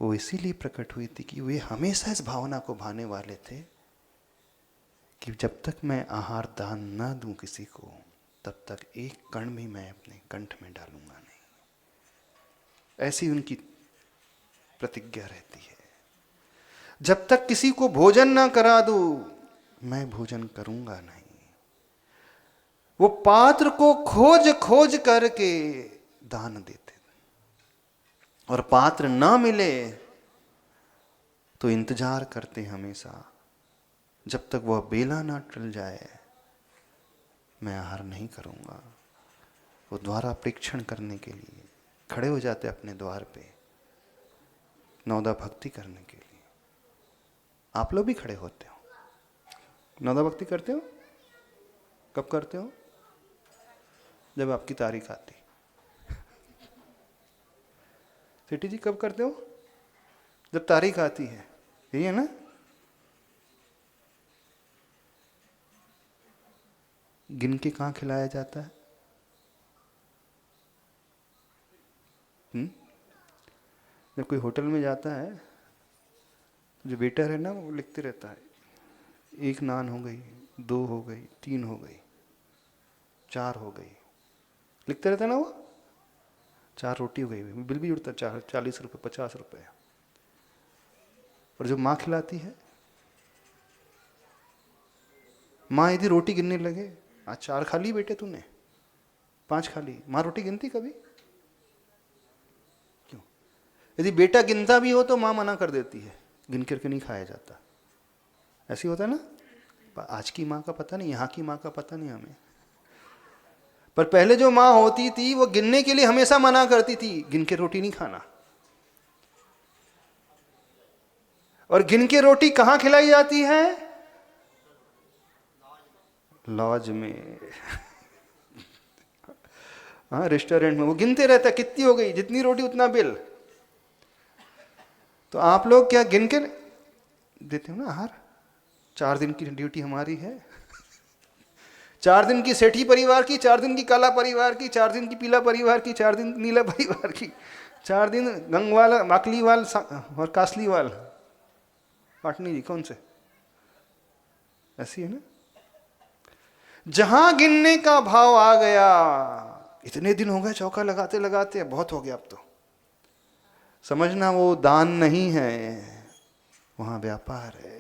A: वो इसीलिए प्रकट हुई थी कि वे हमेशा इस भावना को भाने वाले थे कि जब तक मैं आहार दान ना दूं किसी को, तब तक एक कण भी मैं अपने कंठ में डालूंगा नहीं। ऐसी उनकी प्रतिज्ञा रहती है। जब तक किसी को भोजन ना करा दूं, मैं भोजन करूंगा नहीं। वो पात्र को खोज खोज करके दान देते, और पात्र ना मिले तो इंतजार करते हमेशा, जब तक वह बेला ना टल जाए मैं आहार नहीं करूंगा। वो द्वारा परीक्षण करने के लिए खड़े हो जाते अपने द्वार पे, नौदा भक्ति करने के लिए। आप लोग भी खड़े होते हो, नौदा भक्ति करते हो? कब करते हो? जब आपकी तारीख आती। सिटी जी कब करते हो? जब तारीख आती है, यही है ना? गिन के कहाँ खिलाया जाता है? जब कोई होटल में जाता है तो जो वेटर है ना वो लिखते रहता है, 1 नान हो गई, 2 हो गई, 3 हो गई, 4 हो गई, लिखते रहता है ना वो। 4 रोटी हो गई, बिल भी जुड़ता है 40 रुपये 50 रुपये। और जो माँ खिलाती है, माँ यदि रोटी गिनने लगे, आज 4 खा ली बेटे तूने, 5 खा ली, माँ रोटी गिनती कभी? क्यों? यदि बेटा गिनता भी हो तो माँ मना कर देती है, गिन करके नहीं खाया जाता। ऐसे होता है ना। आज की माँ का पता नहीं, यहाँ की माँ का पता नहीं हमें, पर पहले जो माँ होती थी वो गिनने के लिए हमेशा मना करती थी, गिन के रोटी नहीं खाना। और गिन के रोटी कहाँ खिलाई जाती है? लॉज में हाँ, रेस्टोरेंट में वो गिनते रहता है, कितनी हो गई, जितनी रोटी उतना बिल। तो आप लोग क्या गिन के देते हो ना आहार? 4 दिन की ड्यूटी हमारी है। 4 दिन की सेठी परिवार की, 4 दिन की काला परिवार की, 4 दिन की पीला परिवार की, 4 दिन नीला परिवार की, 4 दिन गंगवाल, माकलीवाल और कासलीवाल। पाटनी जी कौन से? ऐसी है ना। जहां गिनने का भाव आ गया, इतने दिन हो गए चौका लगाते लगाते, बहुत हो गया अब तो, समझना वो दान नहीं है, वहां व्यापार है।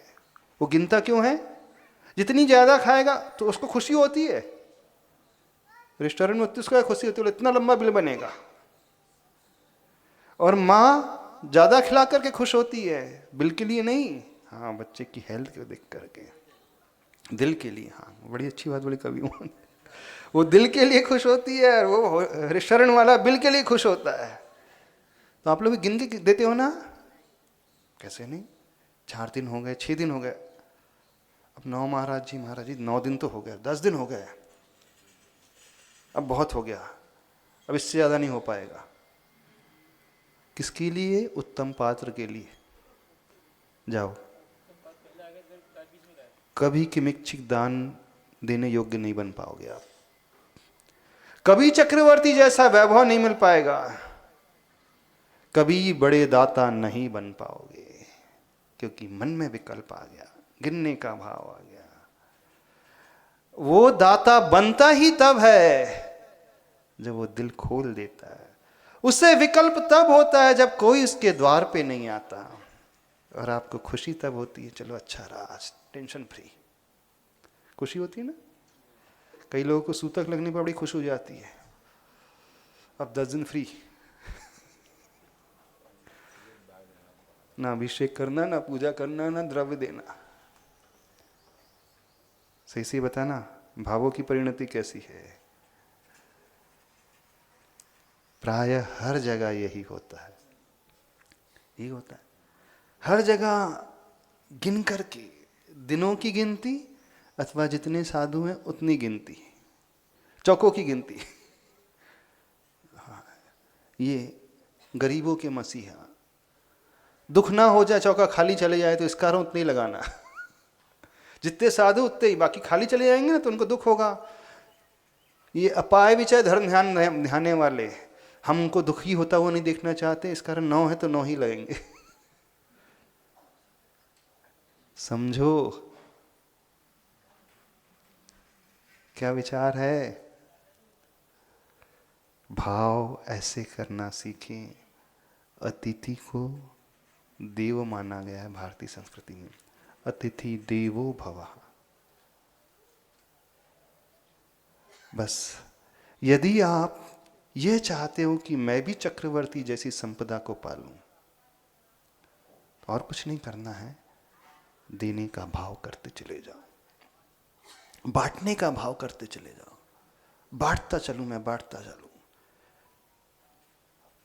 A: वो गिनता क्यों है? जितनी ज्यादा खाएगा तो उसको खुशी होती है। रेस्टोरेंट में उसको खुशी होती है, इतना लंबा बिल बनेगा। और माँ ज्यादा खिला करके खुश होती है, बिल के लिए नहीं, हाँ बच्चे की हेल्थ को देख करके, दिल के लिए। हाँ, बड़ी अच्छी बात, बड़ी कवि हूँ। वो दिल के लिए खुश होती है और वो रेस्टोरेंट वाला बिल के लिए खुश होता है। तो आप लोग गिन के देते हो ना? कैसे नहीं? 4 दिन हो गए, 6 दिन हो गए, अब 9 महाराज जी 9 दिन तो हो गए, 10 दिन हो गए, अब बहुत हो गया, अब इससे ज़्यादा नहीं हो पाएगा। किसके लिए? उत्तम पात्र के लिए। जाओ, कभी किमिच्छिक दान देने योग्य नहीं बन पाओगे आप, कभी चक्रवर्ती जैसा वैभव नहीं मिल पाएगा, कभी बड़े दाता नहीं बन पाओगे, क्योंकि मन में विकल्प आ गया, गिनने का भाव आ गया। वो दाता बनता ही तब है जब वो दिल खोल देता है। उससे विकल्प तब होता है जब कोई उसके द्वार पे नहीं आता, और आपको खुशी तब होती है, चलो अच्छा रहा आज, टेंशन फ्री, खुशी होती है ना। कई लोगों को सूतक लगने पर बड़ी खुश हो जाती है, अब 10 दिन फ्री, ना अभिषेक करना, ना पूजा करना, ना द्रव्य देना। सही से बताना, भावों की परिणति कैसी है। प्रायः हर जगह यही होता है, यही होता है हर जगह। गिन करके, दिनों की गिनती, अथवा जितने साधु हैं उतनी गिनती, चौकों की गिनती। हाँ, ये गरीबों के मसीहा। दुख ना हो जाए, चौका खाली चले जाए तो इसका उतना ही लगाना। जितने साधु उतने ही, बाकी खाली चले जाएंगे ना तो उनको दुख होगा। ये अपाय विचय धर्म ध्यान ध्याने वाले, हम उनको दुखी होता हुआ नहीं देखना चाहते, इस कारण 9 है तो 9 ही लगेंगे। समझो क्या विचार है। भाव ऐसे करना सीखें। अतिथि को देव माना गया है भारतीय संस्कृति में, अतिथि देवो भवः। बस यदि आप ये चाहते हो कि मैं भी चक्रवर्ती जैसी संपदा को पालूं, तो और कुछ नहीं करना है, देने का भाव करते चले जाओ, बांटने का भाव करते चले जाओ। बांटता चलूं, मैं बांटता चलूं।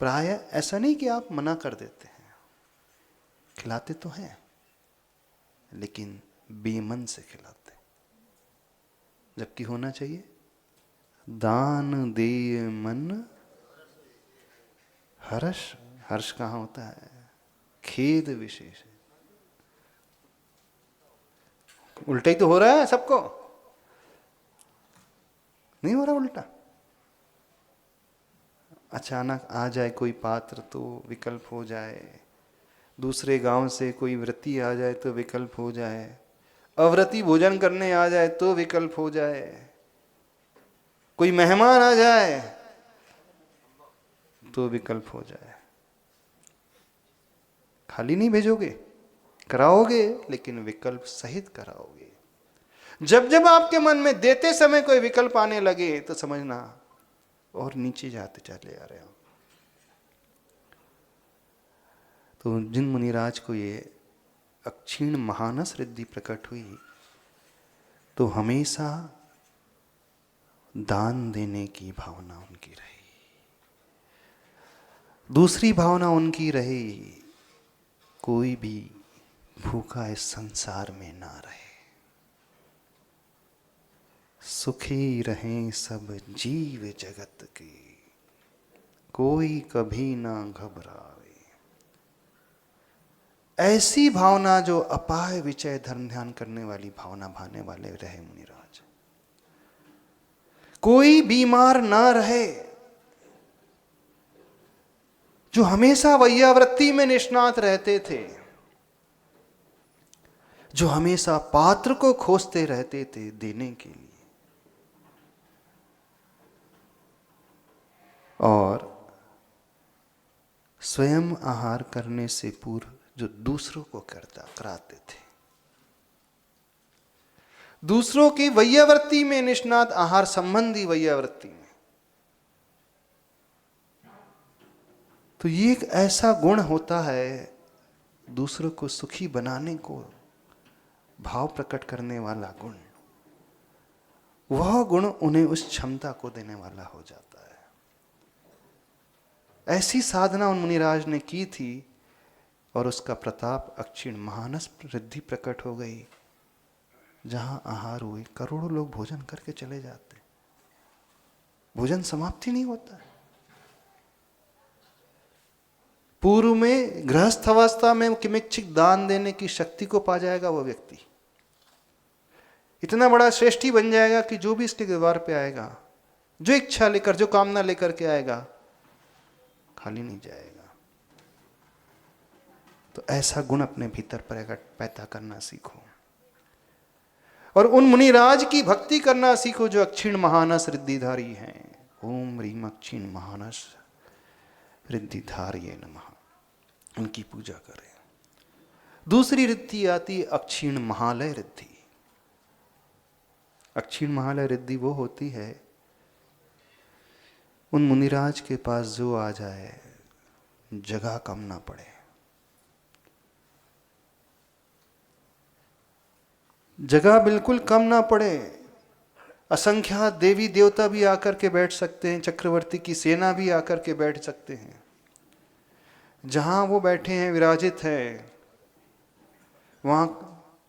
A: प्रायः ऐसा नहीं कि आप मना कर देते हैं, खिलाते तो हैं, लेकिन बेमन से खिलाते, जबकि होना चाहिए दान दे मन हर्ष। हर्ष कहाँ होता है? खेद विशेष है। उल्टा ही तो हो रहा है सबको, नहीं हो रहा उल्टा? अचानक आ जाए कोई पात्र तो विकल्प हो जाए, दूसरे गांव से कोई व्रती आ जाए तो विकल्प हो जाए, अव्रती भोजन करने आ जाए तो विकल्प हो जाए, कोई मेहमान आ जाए तो विकल्प हो जाए। खाली नहीं भेजोगे, कराओगे, लेकिन विकल्प सहित कराओगे। जब जब आपके मन में देते समय कोई विकल्प आने लगे तो समझना और नीचे जाते चले आ रहे हो। तो जिन मुनिराज को ये अक्षीण महानस रिद्धि प्रकट हुई तो हमेशा दान देने की भावना उनकी रही। दूसरी भावना उनकी रही, कोई भी भूखा इस संसार में ना रहे, सुखी रहें सब जीव जगत के, कोई कभी ना घबरावे। ऐसी भावना जो अपाय विचय धर्म ध्यान करने वाली भावना भाने वाले रहे मुनिराज। कोई बीमार ना रहे, जो हमेशा वैयावृत्ति में निष्णात रहते थे, जो हमेशा पात्र को खोजते रहते थे देने के लिए, और स्वयं आहार करने से पूर्व जो दूसरों को कराते थे, दूसरों की वैयावृत्ति में निष्णात, आहार संबंधी वैयावृत्ति में। तो ये एक ऐसा गुण होता है, दूसरों को सुखी बनाने को भाव प्रकट करने वाला गुण, वह गुण उन्हें उस क्षमता को देने वाला हो जाता है। ऐसी साधना उन मुनिराज ने की थी और उसका प्रताप अक्षीण महानस रिद्धि प्रकट हो गई। जहां आहार हुए करोड़ों लोग भोजन करके चले जाते, भोजन समाप्ति नहीं होता है। पूर्व में गृहस्थ अवस्था में किमिच्छिक दान देने की शक्ति को पा जाएगा वो व्यक्ति, इतना बड़ा श्रेष्ठी बन जाएगा कि जो भी इसके द्वार पे आएगा, जो इच्छा लेकर, जो कामना लेकर के आएगा, खाली नहीं जाएगा। तो ऐसा गुण अपने भीतर प्रकट पैदा करना सीखो और उन मुनिराज की भक्ति करना सीखो जो अक्षीण महानस रिद्धिधारी हैं। ओम ह्रीम अक्षीण महानस रिद्धिधारिये नमः, उनकी पूजा करें। दूसरी रिद्धि आती अक्षीण महालय रिद्धि। अक्षीण महालय रिद्धि वो होती है, उन मुनिराज के पास जो आ जाए जगह कम ना पड़े, जगह बिल्कुल कम ना पड़े। असंख्यात देवी देवता भी आकर के बैठ सकते हैं, चक्रवर्ती की सेना भी आकर के बैठ सकते हैं। जहां वो बैठे हैं, विराजित है, वहां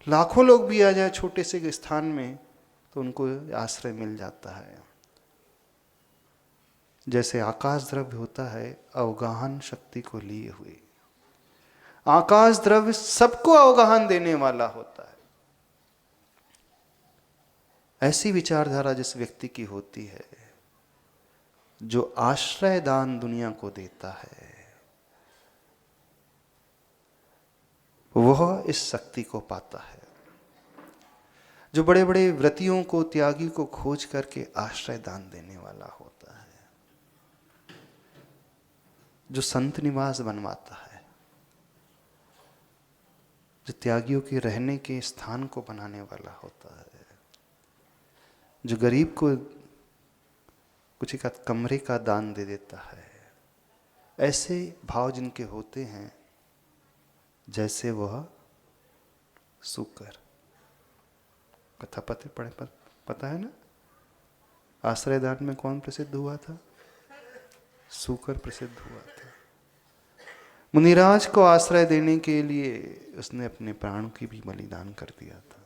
A: लाखों लोग भी आ जाए छोटे से स्थान में तो उनको आश्रय मिल जाता है। जैसे आकाश द्रव्य होता है अवगाहन शक्ति को लिए हुए, आकाश द्रव्य सबको अवगाहन देने वाला होता है। ऐसी विचारधारा जिस व्यक्ति की होती है, जो आश्रय दान दुनिया को देता है, वह इस शक्ति को पाता है। जो बड़े बड़े व्रतियों को, त्यागी को खोज करके आश्रय दान देने वाला होता है, जो संत निवास बनवाता है, जो त्यागियों के रहने के स्थान को बनाने वाला होता है, जो गरीब को कुछ एक कमरे का दान दे देता है। ऐसे भाव जिनके होते हैं जैसे वह सूकर, कथा पता है ना, आश्रय दान में कौन प्रसिद्ध हुआ था? सूकर प्रसिद्ध हुआ था। मुनिराज को आश्रय देने के लिए उसने अपने प्राणों की भी बलिदान कर दिया था।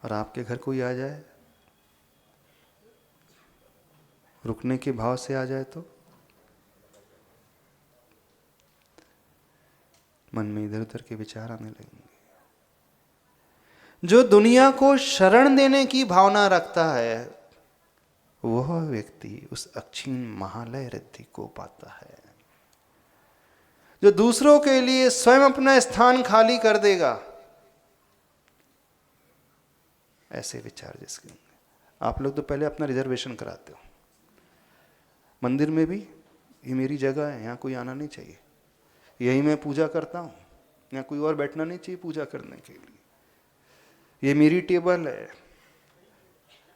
A: और आपके घर कोई आ जाए, रुकने के भाव से आ जाए तो मन में इधर उधर के विचार आने लगेंगे। जो दुनिया को शरण देने की भावना रखता है वह व्यक्ति उस अक्षीण महालय रिद्धि को पाता है। जो दूसरों के लिए स्वयं अपना स्थान खाली कर देगा, ऐसे विचार जिसके होंगे। आप लोग तो पहले अपना रिजर्वेशन कराते हो। मंदिर में भी ये मेरी जगह है, यहाँ कोई आना नहीं चाहिए, यही मैं पूजा करता हूँ, यहाँ कोई और बैठना नहीं चाहिए पूजा करने के लिए, ये मेरी टेबल है।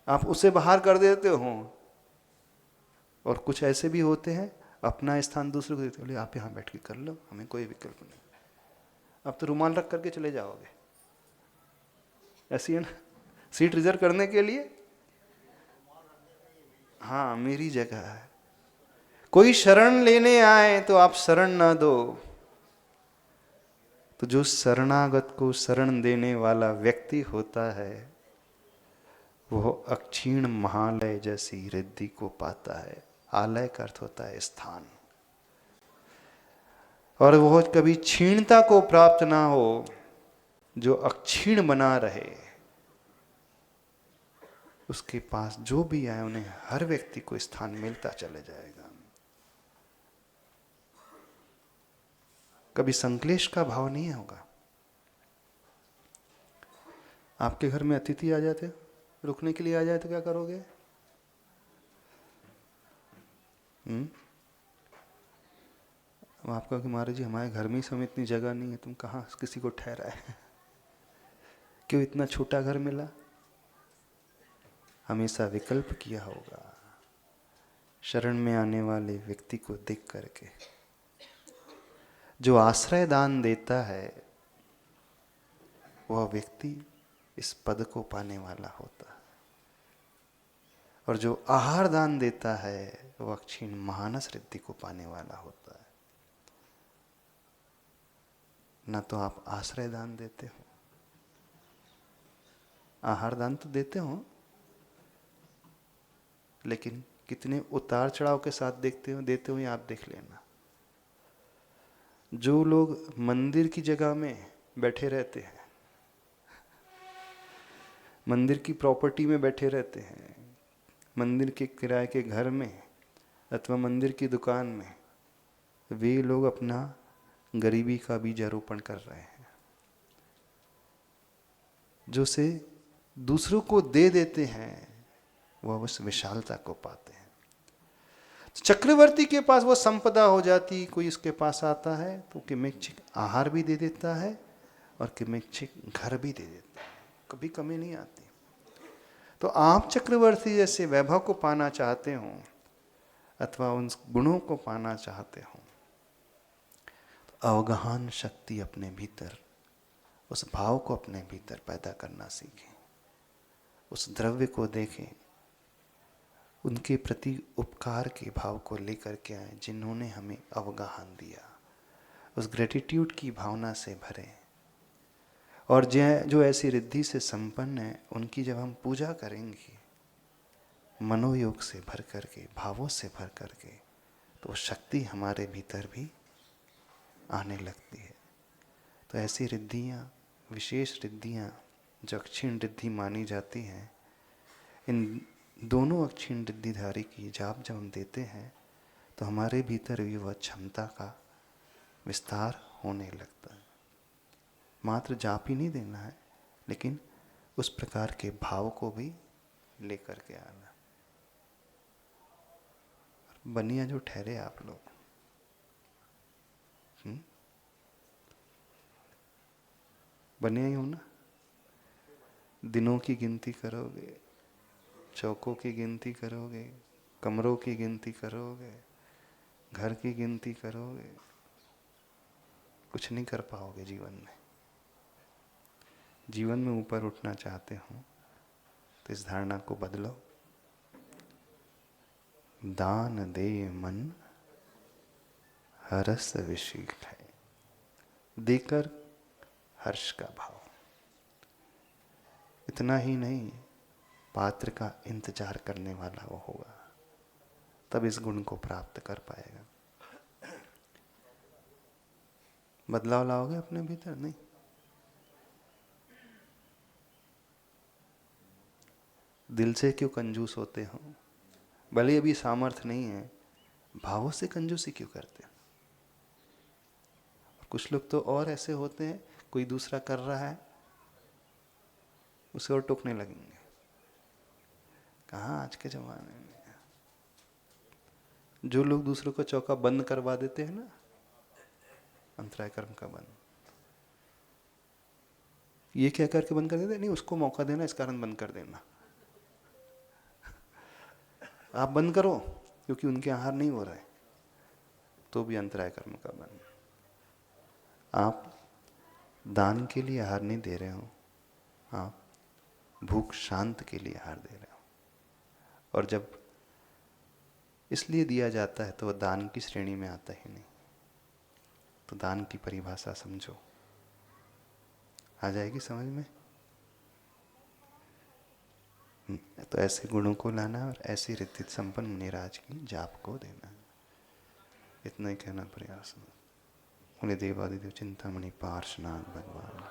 A: आप उसे बाहर कर देते हो। और कुछ ऐसे भी होते हैं अपना स्थान दूसरे को देते, बोले आप यहाँ बैठ के कर लो, हमें कोई विकल्प नहीं। आप तो रुमाल रख करके चले जाओगे, ऐसी है ना, सीट रिजर्व करने के लिए। हाँ, मेरी जगह है। कोई शरण लेने आए तो आप शरण ना दो। तो जो शरणागत को शरण देने वाला व्यक्ति होता है, वह अक्षीण महालय जैसी रिद्धि को पाता है। आलय का अर्थ होता है स्थान। और वह कभी क्षीणता को प्राप्त ना हो, जो अक्षीण बना रहे। उसके पास जो भी आए उन्हें हर व्यक्ति को स्थान मिलता चले जाएगा। कभी संक्लेश का भाव नहीं होगा। आपके घर में अतिथि आ जाते, रुकने के लिए आ जाए तो क्या करोगे? आप कहो कि महाराज जी हमारे घर में समय इतनी जगह नहीं है, तुम कहाँ किसी को ठहराए? क्यों इतना छोटा घर मिला? हमेशा विकल्प किया होगा। शरण में आने वाले व्यक्ति को देख करके जो आश्रय दान देता है, वह व्यक्ति इस पद को पाने वाला होता है। और जो आहार दान देता है, वह अक्षीण महानस रिद्धि को पाने वाला होता है। ना तो आप आश्रय दान देते हो, आहार दान तो देते हो, लेकिन कितने उतार चढ़ाव के साथ देते हो ये आप देख लेना। जो लोग मंदिर की जगह में बैठे रहते हैं, मंदिर की प्रॉपर्टी में बैठे रहते हैं, मंदिर के किराए के घर में अथवा मंदिर की दुकान में, वे लोग अपना गरीबी का बीजारोपण कर रहे हैं। जो से दूसरों को दे देते हैं, वह उस विशालता को पाते हैं। तो चक्रवर्ती के पास वो संपदा हो जाती, कोई इसके पास आता है तो किमिच्छिक आहार भी दे देता है और किमिच्छिक घर भी दे देता है, कभी कमी नहीं आती। तो आप चक्रवर्ती जैसे वैभव को पाना चाहते हो अथवा उन गुणों को पाना चाहते हो, तो अवगाहन शक्ति अपने भीतर, उस भाव को अपने भीतर पैदा करना सीखें। उस द्रव्य को देखें, उनके प्रति उपकार के भाव को लेकर के आए जिन्होंने हमें अवगाहन दिया। उस ग्रेटिट्यूड की भावना से भरें। और जो ऐसी रिद्धि से संपन्न है, उनकी जब हम पूजा करेंगे मनोयोग से भर करके, भावों से भर करके, तो शक्ति हमारे भीतर भी आने लगती है। तो ऐसी रिद्धियाँ, विशेष रिद्धियाँ जो अक्षीण रिद्धि मानी जाती हैं, इन दोनों अक्षीण रिद्धिधारी की जाप जब हम देते हैं तो हमारे भीतर भी वह क्षमता का विस्तार होने लगता है। मात्र जाप ही नहीं देना है, लेकिन उस प्रकार के भाव को भी लेकर के आना। बनिया जो ठहरे आप लोग, बनिया ही हो ना। दिनों की गिनती करोगे, चौकों की गिनती करोगे, कमरों की गिनती करोगे, घर की गिनती करोगे, कुछ नहीं कर पाओगे जीवन में। जीवन में ऊपर उठना चाहते हो तो इस धारणा को बदलो। दान दे मन हरस विशील है, देकर हर्ष का भाव। इतना ही नहीं, पात्र का इंतजार करने वाला वो होगा, तब इस गुण को प्राप्त कर पाएगा। बदलाव लाओगे अपने भीतर? नहीं। दिल से क्यों कंजूस होते हो? भले अभी सामर्थ्य नहीं है, भावों से कंजूसी क्यों करते हैं? कुछ लोग तो और ऐसे होते हैं, कोई दूसरा कर रहा है उसे और टोकने लगेंगे। कहाँ आज के जमाने में जो लोग दूसरों का चौका बंद करवा देते हैं ना, अंतराय कर्म का बंद, ये क्या करके बंद कर देते? नहीं, उसको मौका देना, इस कारण बंद कर देना। आप बंद करो क्योंकि उनके आहार नहीं हो रहे, तो भी अंतराय कर्म का बंद। आप दान के लिए आहार नहीं दे रहे हो, आप भूख शांत के लिए आहार दे रहे हो। और जब इसलिए दिया जाता है तो वह दान की श्रेणी में आता ही नहीं। तो दान की परिभाषा समझो, आ जाएगी समझ में। तो ऐसे गुणों को लाना और ऐसी रिद्धि संपन्न मुनिराज की जाप को देना, इतना ही कहना प्रयास। बोले देवादिदेव चिंतामणि पार्श्वनाथ भगवान।